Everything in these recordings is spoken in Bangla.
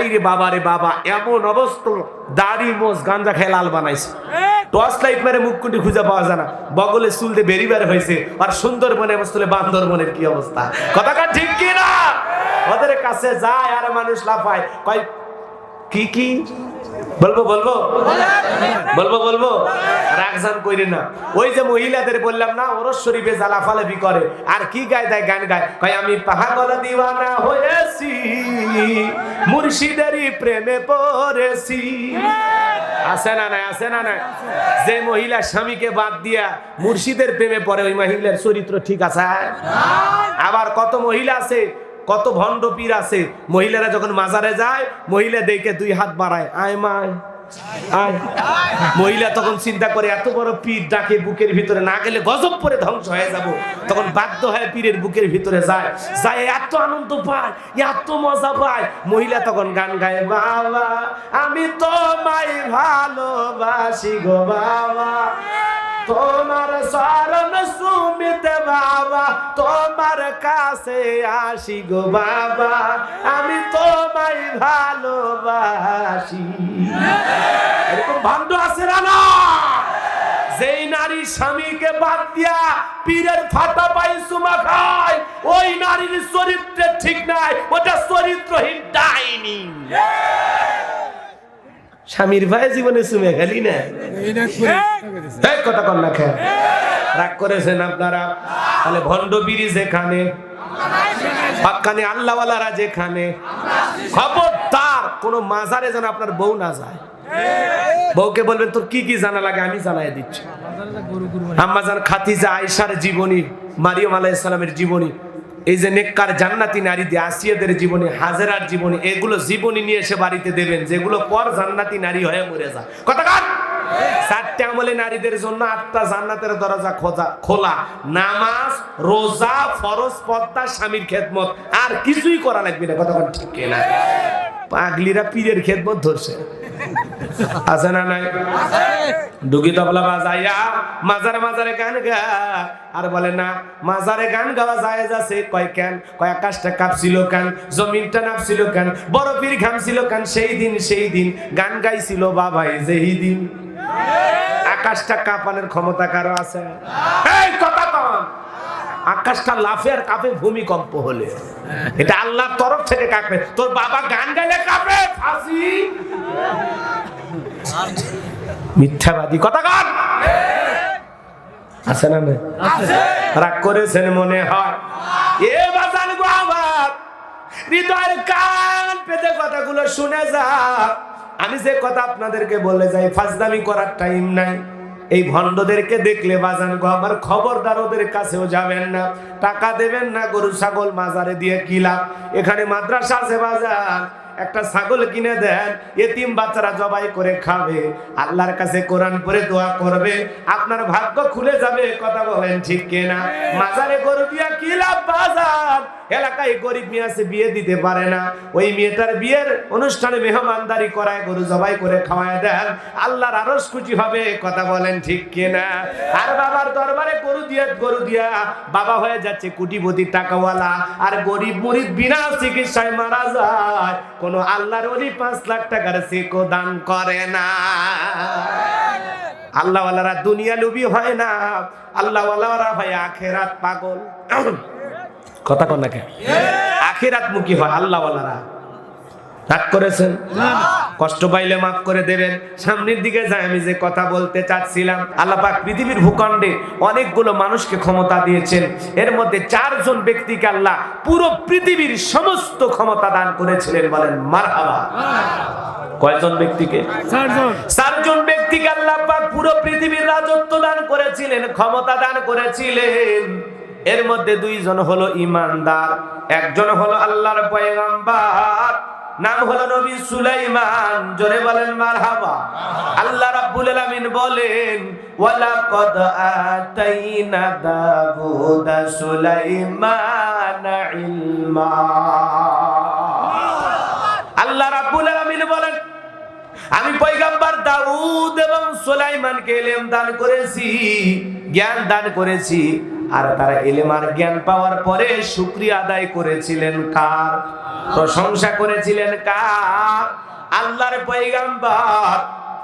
হাইরে বাবা রে বাবা, এমন অবস্থা, দাড়ি মোজ গাঞ্জা খেয়ে লাল বানাইছে, টর্চ লাইট মেরে মুখকুটি খুঁজে পাওয়া যায় না, বগলে চুল দিয়ে বেরি বের হয়েছে। আর সুন্দরবনে বসলে বান্দরবনের কি অবস্থা, কথাটা ঠিক কি না? ওদের কাছে যায় আর মানুষ লাফায়, কয় কি কি বলবো বলবো বলবো বলবো, রাগজান কইরে না। ওই যে মহিলাদের বললাম না, ওরস শরীফে জালাফালাফি করে আর কি গায় দেয়, গান গায়, কয় আমি পাগল দিওয়ানা হয়েছি, মুর্শিদেরই প্রেমে পড়েছি। আছে না নাই, আছে না নাই? যে মহিলা স্বামীকে বাদ দিয়া মুর্শিদের প্রেমে পড়ে, ওই মহিলার চরিত্র ঠিক আছে? আবার কত মহিলা আছে, কত ভণ্ড পীর আছে, মহিলারা যখন মাজারে যায়, মহিলা দেখে দুই হাত বাড়ায়, আয় মায় আয়। মহিলা তখন চিন্তা করে, এত বড় পীর ডাকে বুকের ভিতরে না গেলে গজব পরে ধ্বংস হয়ে যাব, তখন বাধ্য হয়ে পীরের বুকের ভিতরে যায়, যায় এত আনন্দ পায়, এত মজা পায়। মহিলা তখন গান গায়, বাবা আমি তোমায় ভালোবাসি গো বাবা, তোমার শরণ সুমিতে বাবা, তোমার কাছে আসি গো বাবা, আমি তোমায় ভালোবাসি। এরকম ভান্ড আছে না? যেই নারী স্বামীকে বাদ দিয়া পীরের ফাটা পাই চুমা খায়, ওই নারীর চরিত্র ঠিক নাই, ওটা চরিত্রহীন ডাইনি। স্বামীর ভাই জীবনে চুমে খালি না, কথা কন না খেয়ে রাগ করেছেন আপনারা। তাহলে ভণ্ড বিড়ি যেখানে, পাক্কানে আল্লাহওয়ালারা যেখানে, খবরদার কোন মাজারে যেন আপনার বউ না যায়। বউকে বলবেন তোর কি কি জানা লাগে আমি জানাই দিচ্ছি। আম্মাজান খাদিজা আয়েশার জীবনী, মারিয়ম আলাইহিস সালামের জীবনী, এই যে নেককার জান্নাতি নারীদের, আসিয়াদের জীবনী, হাজেরার জীবনী, এগুলো জীবনী নিয়ে এসে বাড়িতে দেবেন, যেগুলো পর জান্নাতি নারী হয়ে মরে যায়। কথা কার? 4টে আমলে নারীদের জন্য 8টা জান্নাতের দরজা খোলা, নামাজ, রোজা, ফরজ পর্দা, স্বামীর খেদমত, আর কিছুই করা লাগবে না। কথা ঠিক কিনা? পাগলিরা পীরের খেদমত ধরছে, আছে না নাই? ডুগি তবলা বাজাইয়া মাজারে মাজারে গান গা, আর বলে না মাজারে গান গাওয়া যায় যাচ্ছে। কয় কেন? কয় আকাশটা কাঁপছিল কেন, জমিনটা নাপছিল কেন, বড় পীর ঘামছিল কেন, সেই দিন গান গাইছিল বাবাই যেই দিন। আকাশটা কাঁপানোর ক্ষমতা কারো আছে? এই কথা কম, আকাশটা লাফে আর কাঁপে ভূমিকম্প হলে, এটা আল্লাহর তরফ থেকে কাঁপে। তোর বাবা গান গাইলে কাঁপে, ফাঁসি। মিথ্যাবাদী কথা কার আছে না? রাগ করেছেন মনে হয়। এ বাজান গো আমার হৃদয়ের কান পেতে কথাগুলো শুনে যা। আমি যে কথা আপনাদেরকে বলে যাই, ফাজদামি করার টাইম নাই। এই ভণ্ডদেরকে দেখলে বাজান গো আমার, খবরদার ওদের কাছেও যাবেন না, টাকা দেবেন না, গরু ছাগল মাজারে দিয়ে কি লাভ? এখানে মাদ্রাসা আছে বাজান, একটা ছাগল কিনে দেন, এতিম বাচ্চারা জবাই করে খাবে, আল্লাহর কাছে কোরআন পড়ে দোয়া করবে, আপনার ভাগ্য খুলে যাবে। কথা বলেন ঠিক কিনা? মাজারে গরু দিয়া কি লাভ বাজার? এলাকায় গরিব মেয়ে আছে, বিয়ে দিতে পারে না, ওই মেয়েটার বিয়ের অনুষ্ঠানে মেহমানদারি করায়, গরু জবাই করে খাওয়ায় দেন, আল্লাহর আরশ খুশি হবে। কথা বলেন ঠিক কিনা? আর বাবার দরবারে গরু দিয়া বাবা হয়ে যাচ্ছে কোটিপতি টাকাওয়ালা, আর গরিব মুরিদ বিনা চিকিৎসায় মারা যায়। কোন আল্লাহর ওলি 5 লাখ টাকার চেকও দান করে না। আল্লাহওয়ালারা দুনিয়া লোভী হয় না, আল্লাহওয়ালারা হয় আখেরাত পাগল। কথা কন না কেন? আখেরাত মুখী হয় আল্লাহওয়ালারা। রাগ করেছেন? কষ্ট পাইলে মাফ করে দেবেন। সামনের দিকে যাই, আমি যে কথা বলতে চাচ্ছিলাম, আল্লাহ পাক পৃথিবীর ভূখণ্ডে অনেকগুলো মানুষকে ক্ষমতা দিয়েছেন, এর মধ্যে 4 জন ব্যক্তিকে আল্লাহ পুরো পৃথিবীর সমস্ত ক্ষমতা দান করেছিলেন। বলেন মারহাবা। কয়জন ব্যক্তিকে? 4 জন ব্যক্তিকে আল্লাহ পাক পুরো পৃথিবীর রাজত্ব দান করেছিলেন, ক্ষমতা দান করেছিলেন। এর মধ্যে 2 জন হলো ইমানদার, একজন হলো আল্লাহর পয়গম্বর, নাম হলো নবী সুলাইমান। জোরে বলেন মারহাবা। আল্লাহ রাব্বুল আলামিন বলেন, ওয়ালাকাদ আতাইনা দাউদা সুলাইমানা ইলমা। আল্লাহ রাব্বুল আলামিন বলেন, আমি পয়গম্বর দাউদ এবং সুলাইমানকে ইলম দান করেছি, জ্ঞান দান করেছি। আর তারা ইলম আর জ্ঞান পাওয়ার পরে শুকরিয়া আদায় করেছিলেন কার? প্রশংসা করেছিলেন কার? আল্লাহর পয়গম্বর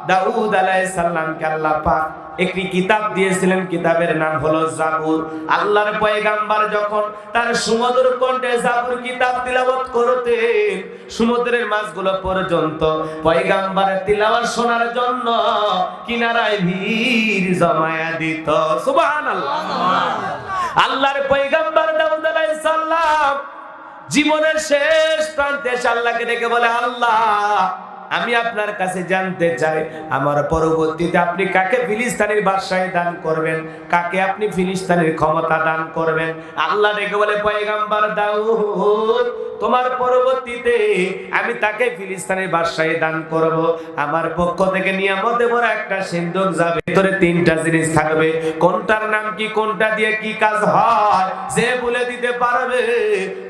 দাউদ আলাইহিস সালামকে আল্লাহ পাক একটি কিতাব দিয়েছিলেন, কিতাবের নাম হলো জাবুর। আল্লাহর পয়গম্বর যখন তার সুমধুর কণ্ঠে জাবুর কিতাব তিলাওয়াত করতেন, সমুদ্রের মাছগুলো পর্যন্ত পয়গম্বরের তিলাওয়াত শোনার জন্য কিনারায় ভিড় জমায়া দিত। সুবহানাল্লাহ। আল্লাহর পয়গম্বর দাউদ আলাইহিস সালাম জীবনের শেষ প্রান্তে আল্লাহকে ডেকে বলে, আল্লাহ আমি আপনার কাছে জানতে চাই আমার পরবর্তীতে আপনি কাকে ফিলিস্তিনের বাদশাহী দান করবেন, কাকে আপনি ফিলিস্তিনের ক্ষমতা দান করবেন। আল্লাহ ডেকে বলে, পয়গম্বর দাউদ তোমার পরবর্তীতে আমি তাকে ফিলিস্তিনের বাদশাহী দান করব। আমার পক্ষ থেকে নিয়ামতে বড় একটা সিন্ধুক যাবে, ভিতরে তিনটা জিনিস থাকবে। কোনটার নাম কি, কোনটা দিয়ে কি কাজ হয়, যে বলে দিতে পারবে,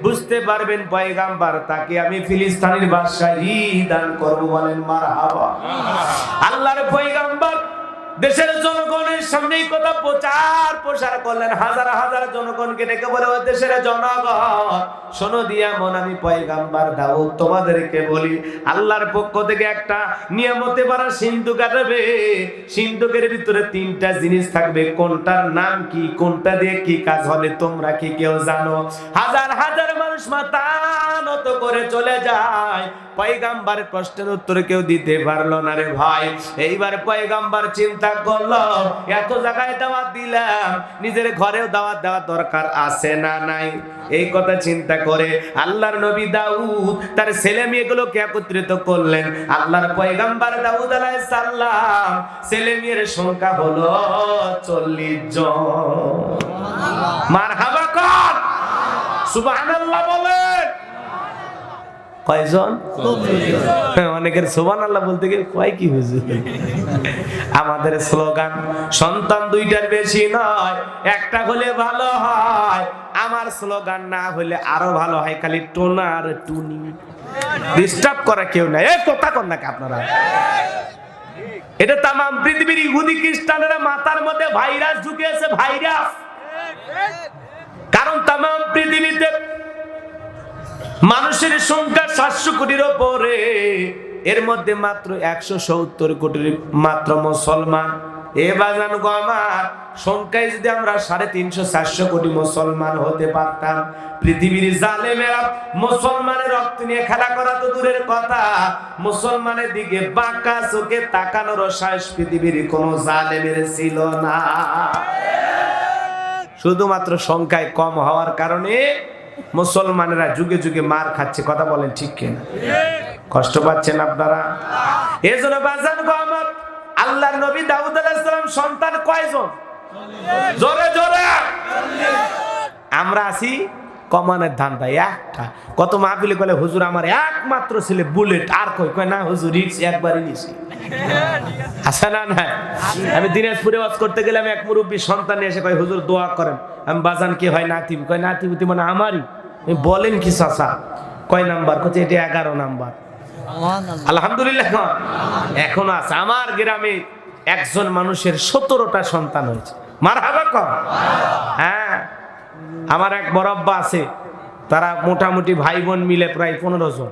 বুঝতে পারবেন পয়গম্বর তাকে আমি ফিলিস্তিনের বাদশাহী দান করব। বলেন মারহাবা। আল্লাহর পয়গম্বর দেশের জনগণের সামনে এই কথা প্রচার করলেন। হাজার হাজার জনগণকে ডেকে বলে, ও দেশের জনগণ শোনো দিয়া মন, আমি পয়গম্বর দাউদ তোমাদেরকে বলি, আল্লাহর পক্ষ থেকে একটা নিয়ামতে ভরা সিন্ধুক আসবে। সিন্ধুকের ভিতরে তিনটা জিনিস থাকবে। কোনটার নাম কি, কোনটা দিয়ে কি কাজ হবে, তোমরা কি কেউ জানো? হাজার হাজার মানুষ মাথা নত করে চলে যায়। পয়গম্বরের প্রশ্নের উত্তর কেউ দিতে পারলো না রে ভাই। এইবার পয়গম্বর চিন্তা করলো, এত জায়গায় দাওয়াত দিলাম, নিজের ঘরেও দাওয়াত দেওয়া দরকার আছে না নাই? এই কথা চিন্তা করে আল্লাহর নবী দাউদ তার ছেলে মেয়েগুলোকে একত্রিত করলেন। আল্লাহর পয়গম্বর দাউদ আলাইহিস সালাম ছেলে মেয়ের সংখ্যা হলো 40 জন। মারহাবা কর, সুবহানাল্লাহ বলেন। কয়জন? অনেকের সুবহানাল্লাহ বলতে গিয়ে কয় কি হুজুর। আমাদের স্লোগান সন্তান দুইটার বেশি নয়, একটা হলে ভালো হয়। আমার স্লোগান না হলে আরো ভালো হয়, খালি টোনা আর টুনি। ডিস্টার্ব করা কেউ নাই। এই কথা কর নাকি আপনারা? এটা তাম পৃথিবীর ইহুদি খ্রিস্টানেরা মাথার মধ্যে ভাইরাস ঢুকিয়েছে, ভাইরাস। কারণ তাম পৃথিবীতে মানুষের সংখ্যা 700 কোটির উপরে, এর মধ্যে মাত্র 170 কোটির মাত্র মুসলমান। এ বাজান গো আমার, সংখ্যায় যদি আমরা 350-400 কোটি মুসলমান হতে পারতাম, পৃথিবীর জালেমেরা মুসলমানের রক্ত নিয়ে খেলা করা তো দূরের কথা, মুসলমানের দিকে বাঁকা চোখে তাকানোর সাহস পৃথিবীর কোনো জালেমের ছিল না। শুধুমাত্র সংখ্যায় কম হওয়ার কারণে মুসলমানেরা যুগে যুগে মার খাচ্ছে। কথা বলেন ঠিক কিনা? কষ্ট পাচ্ছেন আপনারা? এজন্য বাজান গো আমার, আল্লাহর নবী দাউদ আলাইহিস সালাম সন্তান কয়জন? জোরে জোরে। আমরা আছি কমানের ধান্দায় একটা। কত মাহফিলে বলে, হুজুর আমার একমাত্র ছেলে বুলেট, আর কই না হুজুর রিক্স একবারই নিছি। আছে না না? আমি দিনাজপুরে ওয়াজ করতে গেলাম, এক মুরব্বী সন্তান এসে কয়, হুজুর দোয়া করেন। আমি বাজান কি হয় নাতি? কয় নাতি মানে আমারই। বলেন কি চাচা? কয় নাম্বার? কচ্ছে এটা 11 নাম্বার। আলহামদুলিল্লাহ। এখনো আছে। আমার গ্রামে একজন মানুষের 17টা সন্তান হয়েছে। মারহাবা কর। হ্যাঁ, আমার এক বড়ব্বা আছে, তারা মোটামুটি ভাই বোন মিলে প্রায় 15 জন,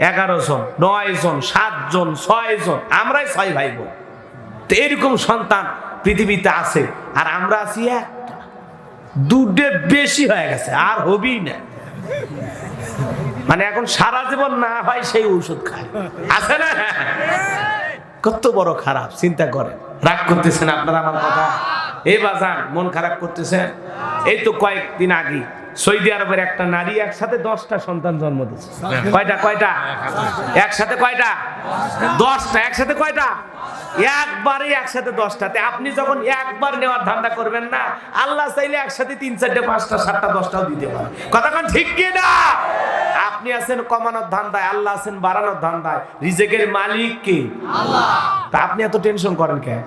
11 জন, 9 জন, 7 জন, 6 জন, আমরাই 6 ভাই বোন। তো এরকম সন্তান পৃথিবীতে আছে, আর আমরা আছি একটা। দুধে বেশি হয়ে গেছে, আর হবেই না। মানে এখন সারা জীবন না হয় সেই ঔষধ খায়। আছে না? কত বড় খারাপ, চিন্তা করেন। রাগ করতেছেন আপনারা আমার কথা? এই বাজান মন খারাপ করতেছেন? এই তো কয়েকদিন আগে সৌদি আরবের একটা নারী একসাথে 10টা সন্তান জন্ম দিয়েছে। কয়টা? একসাথে কয়টা? 10টা। একসাথে কয়টা? একবারে একসাথে 10টাতে। আপনি যখন একবার নেওয়ার ধান্দা করবেন না, আল্লাহ চাইলে একসাথে 3, 4, 5, 7, 10টাও দিতে পারে। কথা কোন ঠিক কি না? আপনি আছেন কমানোর ধান্দায়, আল্লাহ আছেন বাড়ানোর ধান্দায়। রিজিকের মালিক কে? আল্লাহ। তা আপনি এত টেনশন করেন কেন?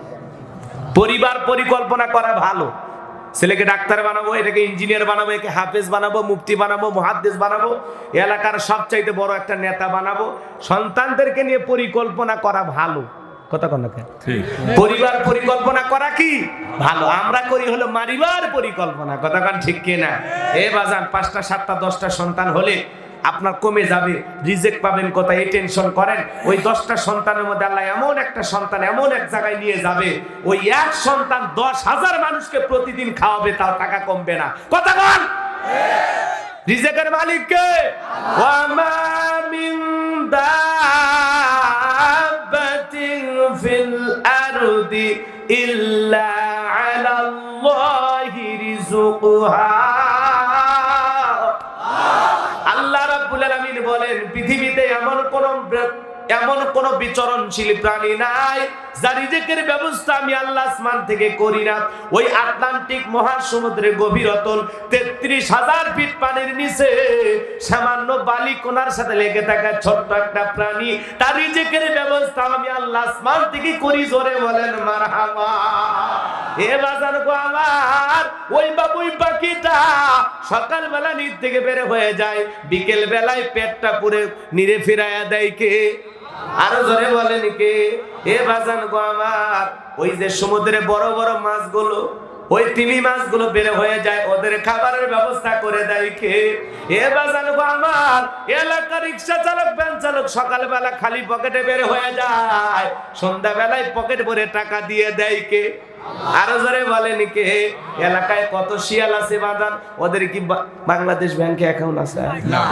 পরিবার পরিকল্পনা করা ভালো। ছেলেকে ডাক্তার বানাবো, এটাকে ইঞ্জিনিয়ার বানাবো, একে হাফেজ বানাবো, মুফতি বানাবো, মুহাদ্দিস বানাবো, এলাকার সবচাইতে বড় একটা নেতা বানাবো। সন্তানদেরকে নিয়ে পরিকল্পনা করা ভালো, কথা কন না কেন? পরিবার পরিকল্পনা করা কি ভালো, আমরা করি হলো মারিবার পরিকল্পনা। কথা কন ঠিক কিনা? এ বাজান 5টা 7টা 10টা সন্তান হলে আপনার কমে যাবে, রিজেক্ট পাবেন কোথায়, এই টেনশন করেন। ওই 10টা সন্তানের মধ্যে আল্লাহ এমন একটা সন্তান এমন এক জায়গায় নিয়ে যাবে, ওই এক সন্তান 10,000 মানুষকে প্রতিদিন খাওয়াবে, তাও টাকা কমবে না। কথা বল। রিজেকের মালিক কে? ওয়া মা মিন দাব্বাতিন ফিল আরদি ইল্লা আলাল্লাহি রিজকুহা। আল্লাহ রাব্বুল আলামিন বলেন, পৃথিবীতে এমন কোন বিচরণশীল প্রাণী নাই যার রিজেকের ব্যবস্থা আমি আল্লাহ আসমান থেকে করি না। ওই আটলান্টিক মহাসমুদ্রের গভীর অতল 33,000 ফিট পানির নিচে সামান্য বালি কোনার সাথে লেগে থাকা ছোট্ট একটা প্রাণী, তার রিজেকের ব্যবস্থা আমি আল্লাহ আসমান থেকে করি। জোরে বলেন মারহাবা। এ বাজার গো আমার, ওই বাবুই পাখিটা সকালবেলা নিদ থেকে বের হয়ে যায়, বিকেল বেলায় পেটটা পুরে নিরে ফিরাইয়া দেয় কে? আরো জোরে বলেন কে? এ বাজান গো আমার, ওই যে সমুদ্রে বড় বড় মাছগুলো, ওই তিমি মাছগুলো বের হয়ে যায়, ওদের খাবারের ব্যবস্থা করে দেয় কে? এ বাজান গো আমার, এলাকার রিক্সা চালক ভ্যান চালক সকালবেলা খালি পকেটে বের হয়ে যায়, সন্ধ্যাবেলায় পকেট ভরে টাকা দিয়ে দেয় কে? আরো জোরে বলেন কে? এলাকায় কত শিয়াল আছে বাজান, ওদের কি বাংলাদেশ ব্যাংকে অ্যাকাউন্ট আছে? না।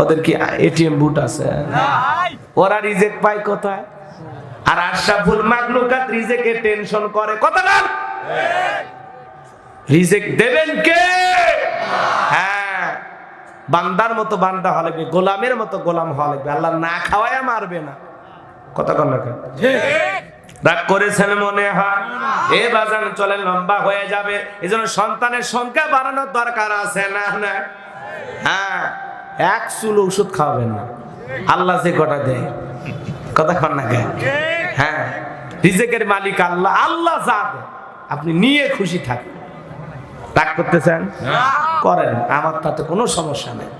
ওদের কি এটিএম বুট আছে? ওরা রিজেক্ট পায় কোথায়? আর আশরাফুল মাখলুকাত রিজেকে টেনশন করে। কথা বল। রিজেক দেবেন কে? হ্যাঁ, বান্দার মতো বান্দা হওয়া লাগবে, গোলামের মতো গোলাম হওয়া লাগবে। আল্লাহ না খাওয়ায় মারবে না। কথা কন না কেন? রাগ করেছেন মনে হয়? এ বাজান চলে, লম্বা হয়ে যাবে, এজন্য সন্তানের সংখ্যা বাড়ানোর দরকার আছে না? না, হ্যাঁ, এক চুল ওষুধ খাওয়াবেন না, আল্লাহ যে কটা দেয়। কথা কন না কেন? হ্যাঁ, রিজেকের মালিক আল্লাহ, আল্লাহ যা দেয় আপনি নিয়ে খুশি থাকেন। রাগ করতেছেন? করেন, আমার তাতে কোনো সমস্যা নেই,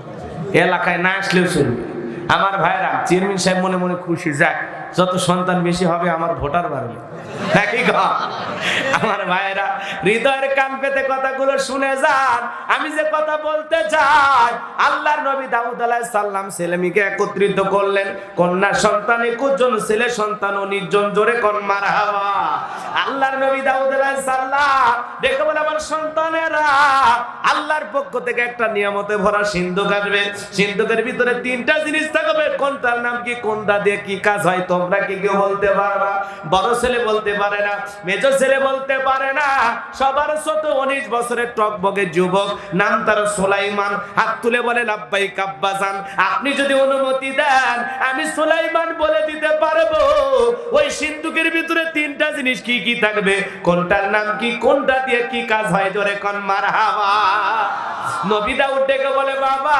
এলাকায় না আসলেও চলবে। আমার ভাইরা, চেয়ারম্যান সাহেব মনে মনে খুশি, যাক যত সন্তান বেশি হবে আমার ভোটার বাড়বে। আমার ভাইরা, হৃদয়ের কান পেতে কথাগুলো শুনে যান। আমি যে কথা বলতে চাই, আল্লাহর নবী দাউদ আলাইহিস সালাম ছেলে মেয়েকে একত্রিত করলেন, কন্যা সন্তান 21 জন, ছেলে সন্তান 19 জন। জোরে কোন মারহাবা। আল্লাহর নবী দাউদ আলাইহিস সালাম দেখে বলে, আমার সন্তানেরা, আল্লাহর পক্ষ থেকে একটা নিয়ামতে ভরা সিন্ধুক আসবে, সিন্ধুকের ভিতরে 3টা জিনিস থাকবে, কোনটার নাম কি, কোনটা দিয়ে কি কাজ হয়, তোমরা কি কেউ বলতে পারবা? বড় ছেলে বলতে পারে না, মেজো ছেলে বলতে পারে না, সবার ছোট 19 বছরের টকবগে যুবক, নাম তার সুলাইমান। হাত তুলে বলে, লাব্বাইক আব্বাজান, আপনি যদি অনুমতি দেন আমি সুলাইমান বলে দিতে পারবো ওই সিন্ধুকের ভিতরে 3টা জিনিস কি কি থাকবে, কোনটার নাম কি, কোনটা দিয়ে কি কাজ হয়। জোরে কোন মারহাবা। নবী দাউদ ডেকে বলে, বাবা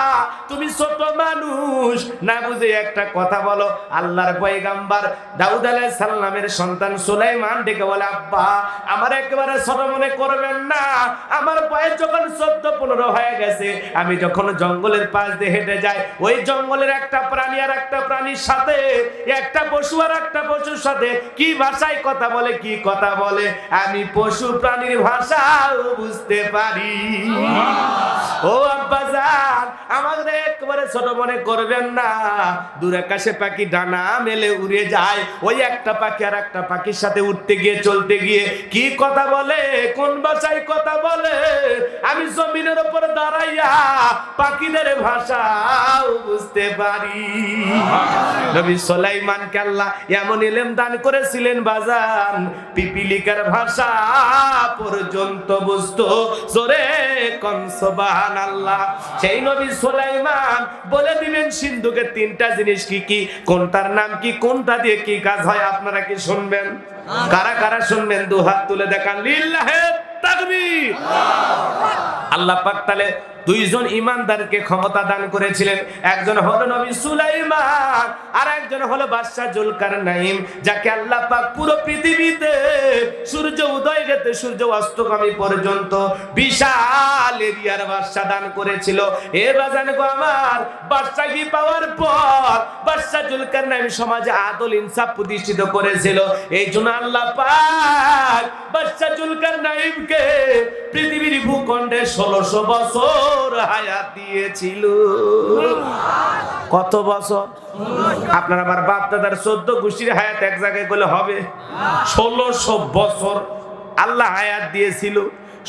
তুমি ছোট মানুষ, না বুঝে একটা কথা বলো। আল্লাহর পয়গাম্বার দাউদ আলাইহিস সালামের সন্তান সুলাইমান ডেকে বলে, আব্বা আমার একেবারে ছোট মনে করবেন না, আমার বয়স যখন 14-15 হয়ে গেছে, আমি যখন জঙ্গলের পাশ দিয়ে হেঁটে যাই, ওই জঙ্গলের একটা প্রাণী আর একটা প্রাণীর সাথে, একটা পশু আর একটা পশুর সাথে কি ভাষায় কথা বলে, কি কথা বলে, আমি পশু প্রাণীর ভাষাও বুঝতে পারি। ও আব্বাজান, আমাদের একেবারে ছোট মনে করবেন না। দূর আকাশে পাখি ডানা মেলে উড়ে যায়, ওই একটা পাখি আর একটা পাখির সাথে উঠতে গিয়ে চলতে গিয়ে কি কথা বলে, কোন ভাষায় কথা বলে, আমি জমিনের উপর দাঁড়াইয়া পাখিদের ভাষাও বুঝতে পারি। নবী সুলাইমানকে আল্লাহ এমন ইলম দান করেছিলেন বাজান, পিপিলিকার ভাষা পর্যন্ত বুঝতো। জোরে কোন সুবহানাল্লাহ। সেই নবী সুলাইমান বলে দিবেন সিন্ধুকের 3টা জিনিস কি কি, কোনটার নাম কি, কোনটা দিয়ে কি কাজ হয়। আপনারা কি শুনবেন? কারা কারা শুনবেন? 2 হাত তুলে দেখান। লিল্লাহে তাকবীর। আল্লাহ পাক তাহলে দুইজন ইমানদারকে ক্ষমতা দান করেছিলেন, একজন হলো নবী সুলাইমান আর একজন হলো বাদশা জুলকারনাইন, যাকে আল্লাহ পাক পুরো পৃথিবীতে সূর্য উদয় হতে সূর্য অস্তগামী পর্যন্ত বিশাল এরিয়ার বাদশা দান করেছিল। এ বাজান গো আমার, বাদশাহী পাওয়ার পর বাদশা জুলকারনাইন সমাজে আদল ইনসাফ প্রতিষ্ঠিত করেছিল। এই জন্য আল্লাহ পাক বাদশা জুলকারনাইনকে পৃথিবীর ভূখণ্ডে 1600 বছর হায়াত দিয়েছিল। কত বছর? আপনার আবার বাপ দাদার 14 গোষ্ঠীর হায়াত এক জায়গায় করলে হবে? 1600 বছর আল্লাহ হায়াত দিয়েছিল,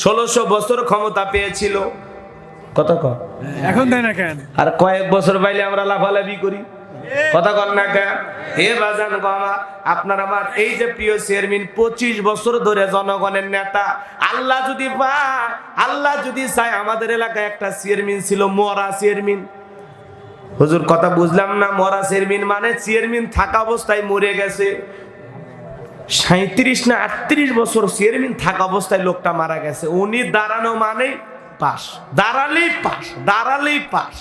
1600 বছর ক্ষমতা পেয়েছিল। কত কম এখন দেয় না কেন? আর কয়েক বছর পাইলে আমরা লাফালাফি করি, কথা কর না কেন? হে বাজান গো আমার, আপনার আমার এই যে প্রিয় চেয়ারম্যান 25 বছর ধরে জনগণের নেতা, আল্লাহ যদি পায়, আল্লাহ যদি চায়, আমাদের এলাকায় একটা চেয়ারম্যান ছিল মরা চেয়ারম্যান। হুজুর কথা বুঝলাম না, মরা চেয়ারম্যান মানে চেয়ারম্যান থাকা অবস্থায় মরে গেছে। 37 না 38 বছর চেয়ারম্যান থাকা অবস্থায় লোকটা মারা গেছে। উনি দাঁড়ানো মানে পাস, দাঁড়ালেই পাস, দাঁড়ালেই পাস,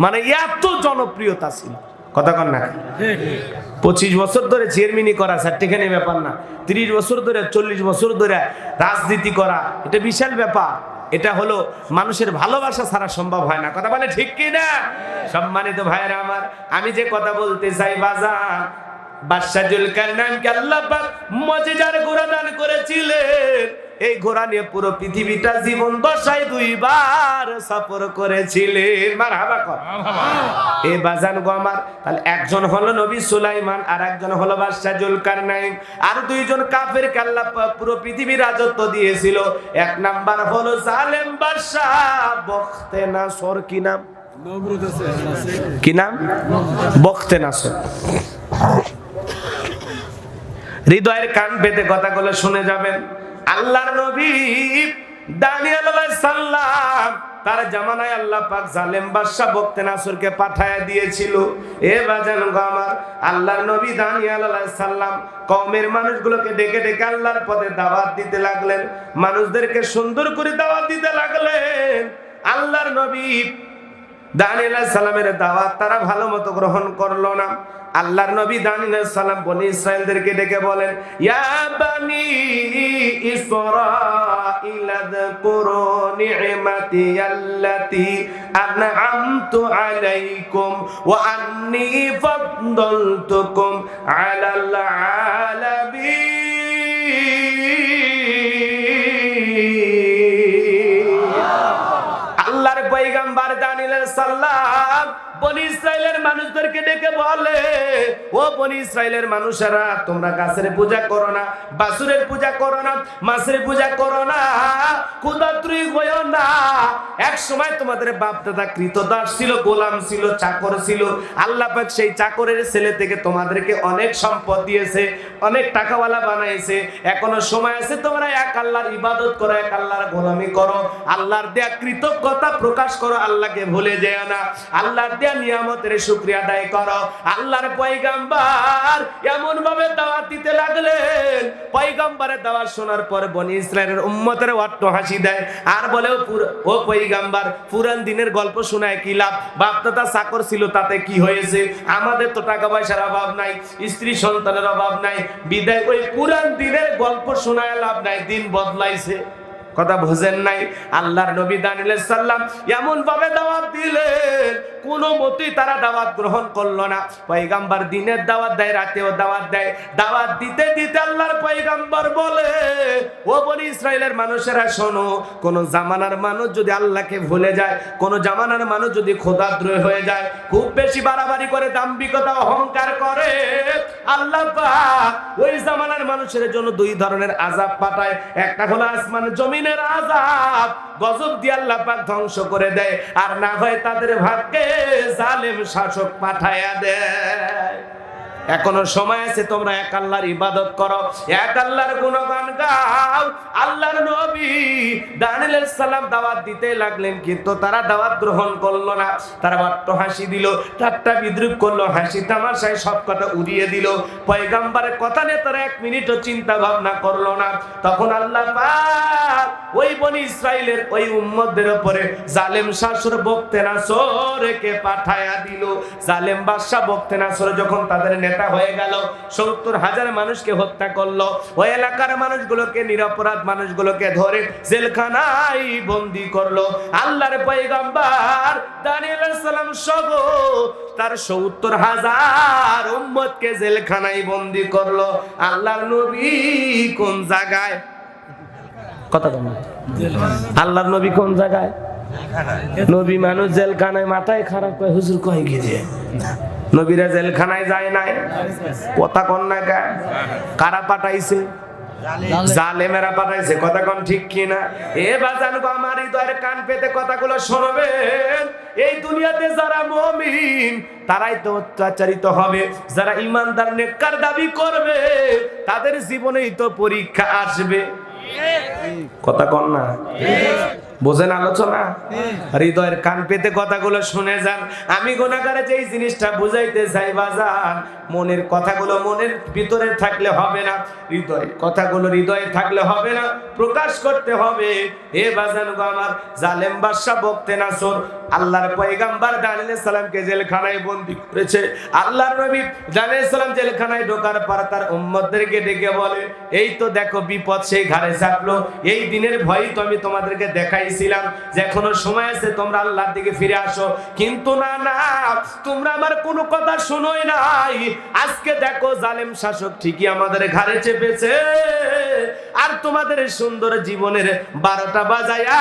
মানে এত জনপ্রিয়তা ছিল। কথা কন না? 25 বছর ধরে চেয়ারম্যানই করা সার্টিফিকেট ব্যাপার না, 30 বছর ধরে 40 বছর ধরে রাজনীতি করা, এটা বিশাল ব্যাপার। এটা হলো মানুষের ভালোবাসা ছাড়া সম্ভব হয় না। কথা বলে ঠিক কি না? সম্মানিত ভাইরা আমার, আমি যে কথা বলতে চাই বাজান, বাদশা জুলকারনাইনকে আল্লাহ পাক মুজিজার ঘোড়া দান করেছিলেন। এই ঘোড়া নিয়ে পুরো পৃথিবীটা জীবন দশায় 2 বার সফর করেছিলেন। মারহাবা কর। এই বাজান গো আমার, তাহলে একজন হলো নবী সুলাইমান আর একজন হলো বাদশা জুলকারনাইন, আর 2 জন কাফেরকে আল্লাহ পাক পুরো পৃথিবীর রাজত্ব দিয়েছিল। এক নাম্বার হলো জালেম বাদশা বখতেনাসর। কি নাম? কি নাম? বখতেনাসর। হৃদয়ের কান পেতে কথাগুলো শুনে যাবেন। আল্লাহর নবী দানিয়েল আলাইহিস সালাম, তার জামানায় আল্লাহ পাক জালেম বাদশা বখতেনাসরকে পাঠায়া দিয়েছিল। এ বাজান গো আমার, আল্লাহর নবী দানিয়েল আলাইহিস সালাম কওমের মানুষগুলোকে ডেকে ডেকে আল্লাহর পথে দাওয়াত দিতে লাগলেন, মানুষদেরকে সুন্দর করে দাওয়াত দিতে লাগলেন। আল্লাহর নবী দানিয়েল আলাইহিস সালামের দাওয়াত তারা ভালো মতো গ্রহণ করলো না। আল্লাহর নবী দানিয়েল আলাইহিস সালাম বনি ইসরাইলদেরকে ডেকে বলেন, ইয়া বানি ইসরাঈল আযকুরু নি'মাতি আল্লাতী আন'আমতু আলাইকুম ওয়া আন্নী ফাদ্দালতুকুম আলাল আলামিন। আল্লাহর পয়গম্বর দানিয়েল আলাইহিস সালাম বনি ইসরাইলের মানুষদেরকে ডেকে বলে, ও বনি ইসরাইলের মানুষেরা, তোমরা গাছের পূজা করো না, বাছুরের পূজা করো না, মাছের পূজা করো না, ক্ষুধার্তই হইও না। এক সময় তোমাদের বাপ দাদা কৃতদাস ছিল, গোলাম ছিল, চাকর ছিল। আল্লাহ পাক সেই চাকরের ছেলে থেকে তোমাদেরকে অনেক সম্পদ দিয়েছে, অনেক টাকাওয়ালা বানাইছে। এখনো সময় আছে, তোমরা এক আল্লাহর ইবাদত করো, এক আল্লাহর গোলামি করো, আল্লাহর দেয়া কৃতজ্ঞতা প্রকাশ করো, আল্লাহকে ভুলে যেও না, আল্লাহর দেয়া নিয়ামতের শুকরিয়া আদায় করো। আল্লাহর পয়গম্বর এমন ভাবে দাওয়াত দিতে লাগলেন, পয়গম্বরের দাওয়াত শোনার পর বনি ইসরাইলের উম্মতের অট্ট হাসি দেয় আর বলে, ও পয়গম্বর, পুরান দিনের গল্প শোনায় কি লাভ? বাপ দাদা চাকর ছিল, তাতে কি হয়েছে? আমাদের তো টাকা পয়সার অভাব নাই, স্ত্রী সন্তানের অভাব নাই, বিদায় ওই পুরান দিনের গল্প শোনায় লাভ নাই, দিন বদলাইছে। কথা বুঝেন নাই? আল্লাহর নবী দানিয়েল আলাইহিস সালাম এমন ভাবে দাওয়াত দিলেন, কোনো মতেই তারা দাওয়াত গ্রহণ করলো না। পয়গম্বর দিনের দাওয়াত দেয়, রাতেও দাওয়াত দেয়। দাওয়াত দিতে দিতে আল্লাহর পয়গম্বর বলে, ও বনি ইসরাইলের মানুষেরা শোনো, কোন জামানার মানুষ যদি আল্লাহকে ভুলে যায়, কোন জামানার মানুষ যদি খোদাদ্রোহী হয়ে যায়, খুব বেশি বাড়াবাড়ি করে, দাম্ভিকতা অহংকার করে, আল্লাহ পাক ওই জামানার মানুষের জন্য 2 ধরনের আযাব পাঠায়। একটা হলো আসমান জমিনের আযাব, গজব দিয়ে আল্লাহ পাক ধ্বংস করে দেয়, আর না হয় তাদের ভাগ্যে জালেম শাসক পাঠায়া দেয়। এখনো সময় আছে, তোমরা এক আল্লাহর ইবাদত করো, এক আল্লাহর গুণগান গাও। আল্লাহর নবী দানিয়েল আলাইহিস সালাম দাওয়াত দিতে লাগলেন, কিন্তু তারা দাওয়াত গ্রহণ করলো না। তারা মাত্র হাসি দিল, ঠাট্টা বিদ্রুপ করলো, হাসি তামাশায় সব কথা উড়িয়ে দিল। পয়গম্বরের কথা নিয়ে তারা এক মিনিটও চিন্তা ভাবনা করলো না। তখন আল্লাহ পাক ওই বনি ইসরাইলের ওই উম্মতদের উপরে জালেম শাসক বখতেনাসরকে পাঠায়া দিল। জালেম বাদশা বখতেনাসর যখন তাদের নেতা হয়ে গেল, ৭০,০০০ মানুষকে হত্যা করলো। ওই এলাকার মানুষগুলোকে, নিরপরাধ মানুষগুলোকে ধরে জেলখানায় বন্দী করলো। আল্লাহর পয়গম্বর দানিয়েল আলাইহিস সালাম সহ তার ৭০,০০০ উম্মতকে জেলখানায় বন্দী করলো। আল্লাহর নবী কোন জায়গায়? কথা বল। আল্লাহর নবী কোন জায়গায়? নবী মানুষ জেলখানায়, মাথায় খারাপ হয় হুজুর কয় গিয়ে নবীরা জেলখানায় যায় নাই। কথা কন না কা? কারা পাঠাইছে? জালেমেরা পাঠাইছে। কথা কন ঠিক কিনা? এ বাজান গো, আমার হৃদয়ের কান পেতে কথাগুলো শুনবেন। এই দুনিয়াতে যারা মুমিন তারাই তো অত্যাচারিত হবে, যারা ইমানদার নেককার দাবি করবে তাদের জীবনেই তো পরীক্ষা আসবে। কথা কন না? বোঝেন আলোচনা? হৃদয়ের কান পেতে কথাগুলো শুনে যান। আমি গুনাহগারে যেই জিনিসটা বুঝাইতে চাই বাজান, মনের কথাগুলো মনের ভিতরে থাকলে হবে না, হৃদয়ের কথাগুলো হৃদয়ে থাকলে হবে না, প্রকাশ করতে হবে। এ বাজান গো আমার, জালেম বাদশা বখতেনাসর আল্লাহর পয়গম্বর দানিয়েল আলাইহিস সালামকে জেলখানায় বন্দী করেছে। আল্লাহর নবী দানিয়েল আলাইহিস সালাম জেলখানায় ঢোকার পর তার উম্মতদেরকে ডেকে বলে, এই তো দেখো বিপদ সেই ঘাড়ে চাপলো। এই দিনের ভয়ই তো আমি তোমাদেরকে দেখাইছিলাম যে এখনো সময় আছে, তোমরা আল্লাহর দিকে ফিরে আসো। কিন্তু না না, তোমরা আমার কোনো কথা শুনোই নাই। আজকে দেখো জালেম শাসক ঠিকই আমাদের ঘাড়ে চেপেছে, আর তোমাদের সুন্দর জীবনের 12টা বাজায়া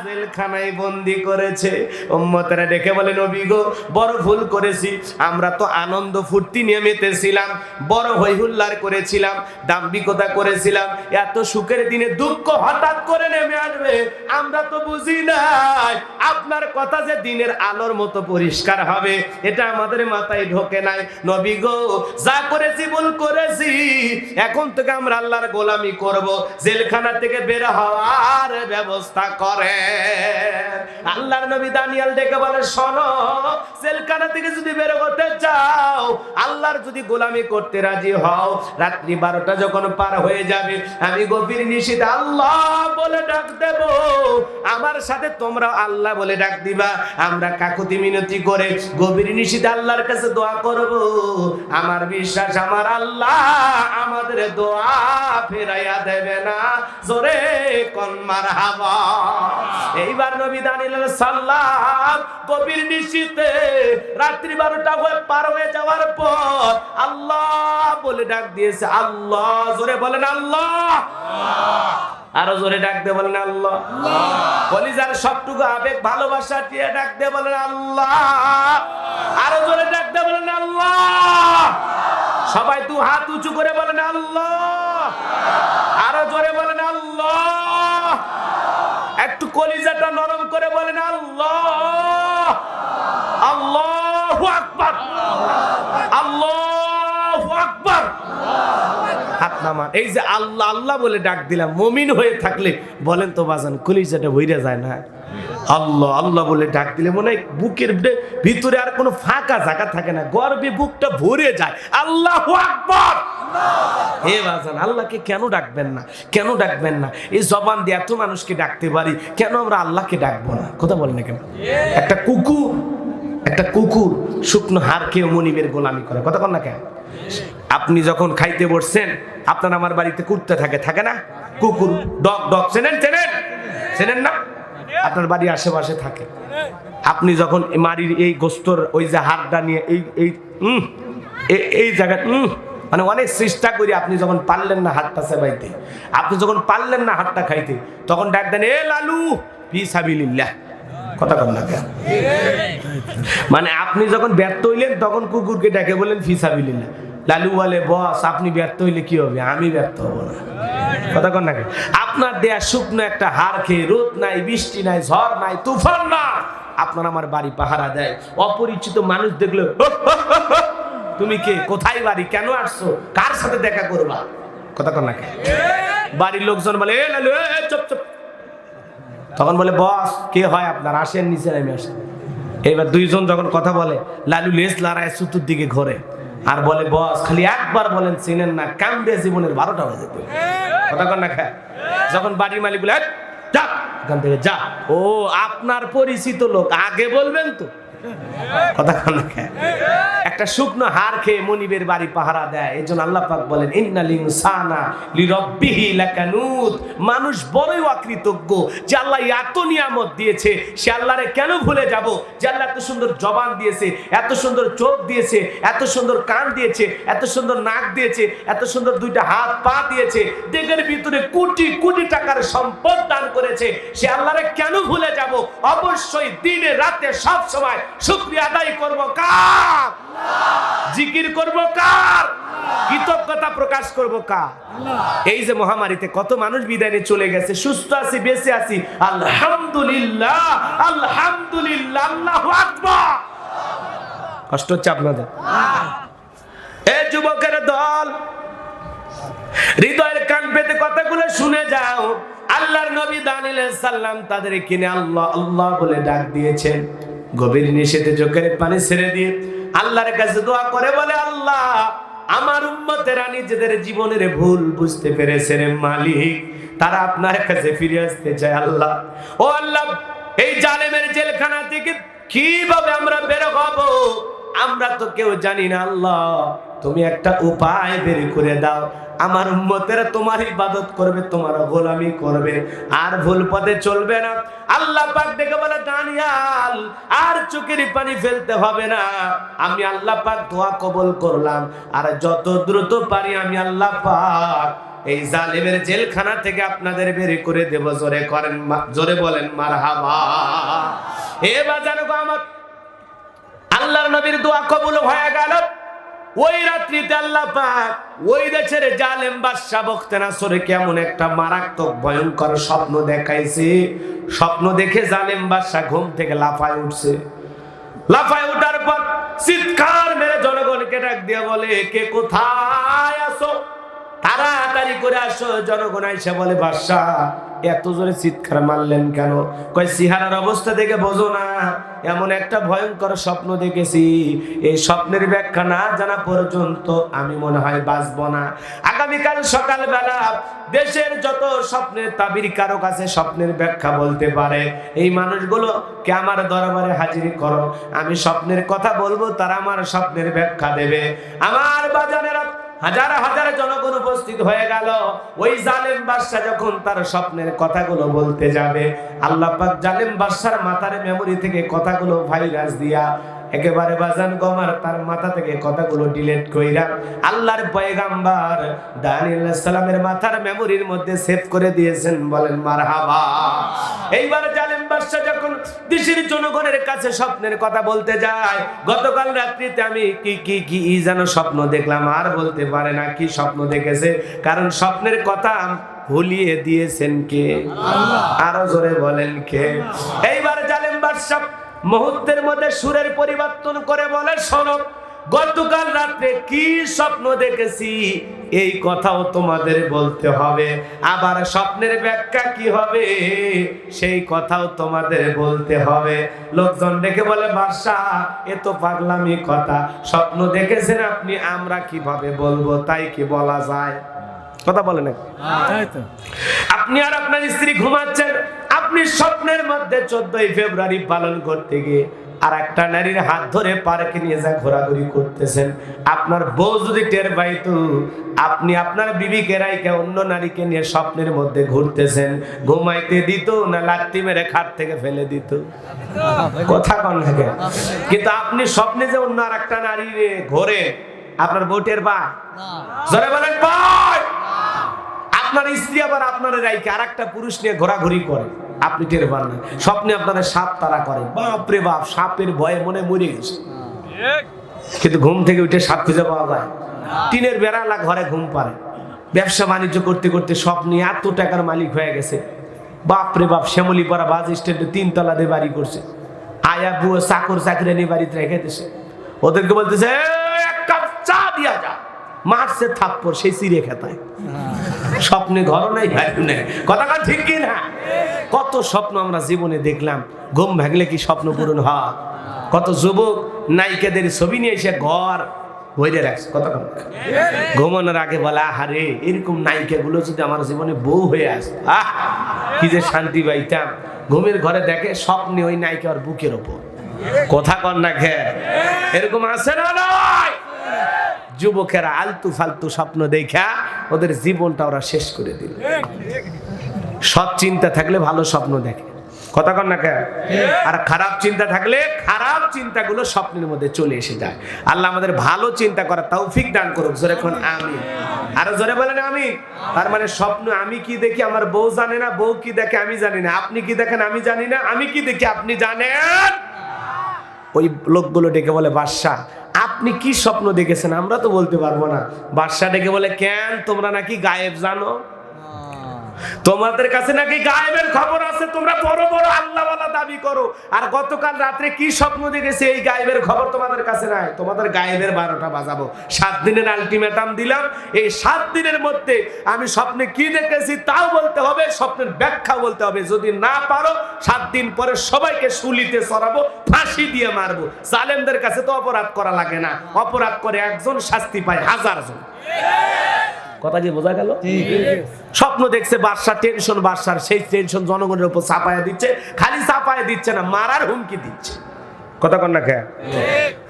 জেলখানায় বন্দী করেছে। উম্মতেরা ডেকে বলে, নবী গো, বড় ভুল করেছি। আমরা তো আনন্দ ফুর্তি নিয়ে মেতেছিলাম, বড় হইহুল্লার করেছিলাম, দাম্ভিকতা করেছিলাম। এত সুখের দিনে দুঃখ হঠাৎ করে নেমে আসবে আমরা তো বুঝি নাই। আপনার কথা যে দিনের আলোর মতো পরিষ্কার হবে এটা আমাদের মাথায় ঢোকে নাই। নবী গো, যা করেছি ভুল করেছি, এখন থেকে আমরা আল্লাহর গোলামি করব। জেলখানা থেকে বের হওয়ার ব্যবস্থা করেন। আল্লাহর নবী দানিয়েল ডেকে বলে, শোনো, জেলখানা থেকে যদি বের হতে চাও, আল্লাহর যদি গোলামি করতে রাজি হও, রাত্রি 12টা যখন পার হয়ে যাবে, আমি গভীর নিশীথে আল্লাহ বলে ডাক দেব, আমার সাথে তোমরা আল্লাহ বলে ডাক দিবা। আমরা কাকুতি মিনতি করে গভীর নিশীথে আল্লাহর কাছে দোয়া করব। আমার বিশ্বাস, আমার আল্লাহ আমাদের দোয়া ফেরাইয়া দেবে না। জোরে কোন মারহাবা। এইবার নবী দানিয়েল আলাইহিস সালাম গভীর নিশীথে রাত্রি 12টা পার হয়ে যাওয়ার পর আল্লাহ বলে ডাক দিয়েছে। আল্লাহ, জোরে বলেন আল্লাহ। আরো জোরে ডাক দিয়ে বলেন আল্লাহ। কলিজার সবটুকু আবেগ ভালোবাসা দিয়ে ডাক দিয়ে বলেন আল্লাহ। আরো জোরে ডাক দিয়ে বলেন আল্লাহ। সবাই দু হাত উঁচু করে বলেন আল্লাহ। আরো জোরে বলেন আল্লাহ। একটু কলিজাটা নরম করে বলেন আল্লাহ। আল্লাহু আকবার, আল্লাহু আকবার। হাত নামান। এই যে আল্লাহ আল্লাহ বলে ডাক দিলাম, মুমিন হয়ে থাকলে বলেন তো বাজান, কলিজাটা ভইরা যায় না? আল্লাহ আল্লাহ বলে ডাক দিলে মনে হয় বুকের ভিতরে আর কোনো ফাঁকা জায়গা থাকে না, গর্বে বুকটা ভরে যায়। আল্লাহু আকবার। হে বাজান, আল্লাহকে কেন ডাকবেন না? কেন ডাকবেন না? এই জবান দিয়ে এত মানুষকে ডাকতে পারি, কেন আমরা আল্লাহকে ডাকবো না? কথা বলেন না কেন? একটা কুকুর শুকনো হাড় খেয়ে মনিবের গোলামি করে। কথা বল না কেন? আপনি যখন খাইতে বসছেন, আপনার আমার বাড়িতে কুত্তা থাকে না? কুকুর, ডগ, চেনেন না? আপনার বাড়ির আশেপাশে থাকে। আপনি যখন মাড়ির এই গোস্তর ওই যে হাড়টা নিয়ে এই জায়গা মানে অনেক চেষ্টা করি, আপনি যখন পারলেন না হাতটা চেবাইতে, আপনি যখন পারলেন না হাতটা খাইতে, তখন ডাক দেন, এ লালু ফি সাবিলিল্লাহ। কথা বল না কেন? মানে আপনি যখন ব্যর্থ হইলেন তখন কুকুরকে ডেকে বললেন ফি সাবিলিল্লাহ। লালু বলে, বস আপনি ব্যর্থ হইলে কি হবে, আমি ব্যর্থ হবো না। কথা কন না কেন? আপনার দেয়া শুকনো একটা হাড় খেয়ে, রোদ নাই, বৃষ্টি নাই, ঝড় নাই, তুফান না, আপনার আমার বাড়ি পাহারা দেয়। অপরিচিত মানুষ দেখলে তুমি কে, কোথায় বাড়ি, কেন আসছো, কার সাথে দেখা করবা? কথা কন না কেন? বাড়ির লোকজন বলে এ লালু এ চুপ চুপ। তখন বলে বস কে হয় আপনার, আসেন নিচে নেমে আসেন। এবার দুইজন যখন কথা বলে লালু লেজ লড়ায় চতুর দিকে ঘোরে আর বলে বস খালি একবার বলেন চিনেন না, কামড়ে জীবনের 12টা হয়ে যেত। কথা কন না খায়? যখন বাড়ির মালিক বলে যা এখান থেকে যা, ও আপনার পরিচিত লোক, আগে বলবেন তো। কথা কন না খায়? একটা শুকনো হাড় খেয়ে মনিবের বাড়ি পাহারা দেয়। এই জন্য আল্লাহ পাক বলেন ইন্নাল ইনসানা লিরাব্বিহি লাকানুত। মানুষ বড়ই অকৃতজ্ঞ যে আল্লাহ এত নিয়ামত দিয়েছে, সে আল্লাহরে কেন ভুলে যাব? যে আল্লাহ এত সুন্দর জবান দিয়েছে, এত সুন্দর চোখ দিয়েছে, এত সুন্দর কান দিয়েছে, এত সুন্দর নাক দিয়েছে, এত সুন্দর দুইটা হাত পা দিয়েছে, দেহের ভিতরে কোটি কোটি টাকার সম্পদ দান করেছে, সে আল্লাহরে কেন ভুলে যাব? অবশ্যই দিনে রাতে সব সময় শুকরিয়া আদায় করব কার? জিকির করব কার? কৃতজ্ঞতা প্রকাশ করব কার? এই যে মহামারীতে কত মানুষ বিদায় নিয়ে চলে গেছে, সুস্থ আছি, বেঁচে আছি, আলহামদুলিল্লাহ আলহামদুলিল্লাহ আল্লাহু আকবার। কষ্ট হচ্ছে আপনাদের? এই যুবকের দল, হৃদয়ের কান পেতে কথাগুলো শুনে যাও। আল্লাহর নবী দানিয়েল আলাইহিস সালাম তাদের কিনে আল্লাহ আল্লাহ বলে ডাক দিয়েছেন। গভীর নিষেধে চোখের পানি ছেড়ে দিয়ে আল্লাহর কাছে দোয়া করে বলে আল্লাহ আমার উম্মতেরা নিজেদের জীবনের ভুল বুঝতে পেরেছে রে মালিক, তারা আপনার কাছে ফিরে আসতে চায়। আল্লাহ ও আল্লাহ এই জালেমের জেলখানা থেকে কিভাবে আমরা বের হব আমরা তো কেউ জানি না। আল্লাহ তুমি একটা উপায় বের করে দাও, আমার উম্মতেরা তোমার ইবাদত করবে, তোমার গোলামি করবে, আর ভুল পথে চলবে না। আল্লাহ পাক দেখে বলে দানিয়াল আর চোখের পানি ফেলতে হবে না, আমি আল্লাহ পাক দোয়া কবুল করলাম, আর যত দ্রুত পারি আমি আল্লাহ পাক এই জালেমের জেলখানা থেকে আপনাদের বের করে দেব। জোরে করেন, জোরে বলেন মারহাবা। এ বাজানো আমার আল্লাহর নবীর দোয়া কবুল হয়ে গেল। ওই রাত্রিতে আল্লাহ পাক ওই দেশের জালেম বাদশা বখতেনাছরে কেমন একটা মারাত্মক ভয়ঙ্কর স্বপ্ন দেখাইছে। স্বপ্ন দেখে জালেম বাদশা ঘুম থেকে লাফায় উঠছে। লাফায় ওঠার পর চিৎকার মেরে জনগণকে ডাক দিয়ে বলে কে কোথায় আছো, তাড়াতাড়ি করে আসো। জনগণ আইসা বলে বাদশা এত জোরে চিৎকার মারলেন কেন? কয় চেহারার অবস্থা দেখে বোঝো না, এমন একটা ভয়ঙ্কর স্বপ্ন দেখেছি, এই স্বপ্নের ব্যাখ্যা না জানা পর্যন্ত আমি মনে হয় বাঁচব না। আগামীকাল সকালবেলা দেশের যত স্বপ্নের তাবির কারক আছে, স্বপ্নের ব্যাখ্যা বলতে পারে, এই মানুষগুলো কে আমার দরবারে হাজির করো, আমি স্বপ্নের কথা বলবো, তারা আমার স্বপ্নের ব্যাখ্যা দেবে। আমার বাজানেরা হাজার হাজার জনগণ উপস্থিত হয়ে গেল। ওই জালেম বাদশা যখন তার স্বপ্নের কথাগুলো বলতে যাবে, আল্লাহ পাক জালেম বাদশার মাথার মেমোরি থেকে কথাগুলো ভাইরাস দিয়া একেবারে বাজান গমার তার মাথা থেকে কথাগুলো ডিলিট কইরা আল্লাহর পয়গাম্বার দানিয়েল আলাইহিস সালামের মাথার মেমোরির মধ্যে সেভ করে দিয়েছেন। বলেন মারহাবা। এইবার জালেম বাদশা যখন দেশের জনগণের কাছে স্বপ্নের কথা বলতে যায়, গতকাল রাত্রিতে আমি কি যেন স্বপ্ন দেখলাম, আর বলতে পারে না কি স্বপ্ন দেখেছে, কারণ স্বপ্নের কথা ভুলিয়ে দিয়েছেন কে? আল্লাহ। আরো জোরে বলেন কে? এইবার জালেম বাদশা মুহূর্তের মধ্যে সুরের পরিবর্তন করে বলে শোনো, গতকাল রাতে কি স্বপ্ন দেখেছি এই কথাও তোমাদের বলতে হবে, আবার স্বপ্নের ব্যাখ্যা কি হবে সেই কথাও তোমাদের বলতে হবে। লোকজন দেখে বলে বাদশা এ তো পাগলামি কথা, স্বপ্ন দেখেছেন আপনি, আমরা কিভাবে বলবো, তাই কি বলা যায়? কথা বলে না? আপনি আর আপনার স্ত্রী ঘুমাচ্ছেন, আপনি স্বপ্নের মধ্যে 14ই ফেব্রুয়ারি পালন করতে গিয়ে আর একটা নারীর হাত ধরে পার্কে নিয়ে যা ঘোরাঘুরি করতেছেন। আপনার বউ যদি টের পাইতো আপনি আপনার বিবিকে রাইকে অন্য নারীকে নিয়ে স্বপ্নের মধ্যে ঘুরতেছেন, ঘুমাইতে দিত না লাত্তি মেরে খাট থেকে ফেলে দিত? কথা কন থাকে। কিন্তু আপনি স্বপ্নে যে অন্য আর একটা নারী ঘোরে, আপনার বউ টের পায়? জোরে বলেন পায়? আপনার স্ত্রী আবার আপনার রাইকে আর একটা পুরুষ নিয়ে ঘোরাঘুরি করে, আপনি টের পান না। স্বপ্নে আপনাদের সাপ তারা করে, বাপরে বাপ, সাপের ভয়ে মনে মরে গেছে, কিন্তু ঘুম থেকে উঠে সাপ খুঁজে পাওয়া যায়? টিনের বেড়ালা ঘরে ঘুম পারে, ব্যবসা বাণিজ্য করতে করতে স্বপ্নে এত টাকার মালিক হয়ে গেছে, বাপরে বাপ, শ্যামলীপাড়া বাস স্ট্যান্ডে 3 তলা দিয়ে বাড়ি করছে, আয়া বুয়ো চাকর চাকরি নিয়ে বাড়িতে রেখে দিছে, ওদেরকে বলতেছে এক কাপ চা দিয়া যা, মারছে থাপ্পড় সেই চিড়ে খেতায়। স্বপ্নে ঘর নাই ভ্যালু নেই, কথা কার ঠিক কি না? কত স্বপ্ন আমরা জীবনে দেখলাম, ঘুম ভাঙলে কি স্বপ্ন পূরণ হয়? কত যুবক নায়িকাদের ছবি নিয়ে এসে ঘর বইরে রাখছে, কথা কন। ঘুমানোর আগে বলা, আরে এরকম নায়িকা গুলো যদি আমার জীবনে বউ হয়ে আসতো, আহ কি যে শান্তি পাইতাম। ঘুমের ঘরে দেখে স্বপ্নে ওই নায়িকা ওর বুকের ওপর, কথা কন না খেয়ে। এরকম আছে না নয়? যুবকেরা আলতু ফালতু স্বপ্ন দেখা ওদের জীবনটা ওরা শেষ করে দিল। সৎ চিন্তা থাকলে ভালো স্বপ্ন দেখে, কথা কন না কেন? আর খারাপ চিন্তা থাকলে খারাপ চিন্তাগুলো স্বপ্নের মধ্যে চলে এসে যায়। আল্লাহ আমাদের ভালো চিন্তা করার তৌফিক দান করুক, জোরে কোন আমিন। আরো জোরে বলেন আমিন। তার মানে স্বপ্ন আমি কি দেখি আমার বউ জানে না, বউ কি দেখে আমি জানি না, আপনি কি দেখেন আমি জানি না, আমি কি দেখি আপনি জানেন। ওই লোকগুলো ডেকে বলে, বাদশাহ আপনি কি স্বপ্ন দেখেছেন? আমরা তো বলতে পারবো না। বাদশাহ ডেকে বলে, কেন তোমরা নাকি গায়েব জানো? তোমাদের কাছে নাকি গায়েবের খবর আছে? তোমরা বড় বড় আল্লাহওয়ালা দাবি করো, আর গতকাল রাত্রে কি স্বপ্ন দেখেছে এই গায়েবের খবর তোমাদের কাছে নাই। তোমাদের গায়েবের 12টা বাজাবো। 7 দিনের আলটিমেটাম দিলাম, এই 7 দিনের মধ্যে আমি স্বপ্নে কি দেখেছি তাও বলতে হবে, স্বপ্নের ব্যাখ্যা বলতে হবে। যদি না পারো 7 দিন পরে সবাইকে শুলিতে চড়াবো, ফাঁসি দিয়ে মারবো। জালেমদের কাছে তো অপরাধ করা লাগে না, অপরাধ করে একজন শাস্তি পায় 1000 জন। কথা কি বোঝা গেল? স্বপ্ন দেখছে বাদশা, টেনশন বাদশার, সেই টেনশন জনগণের উপর চাপায়া দিচ্ছে। খালি চাপায়া দিচ্ছে না, মারার হুমকি দিচ্ছে, কথা কন না খেয়া।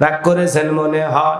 রাগ করেছেন মনে হয়।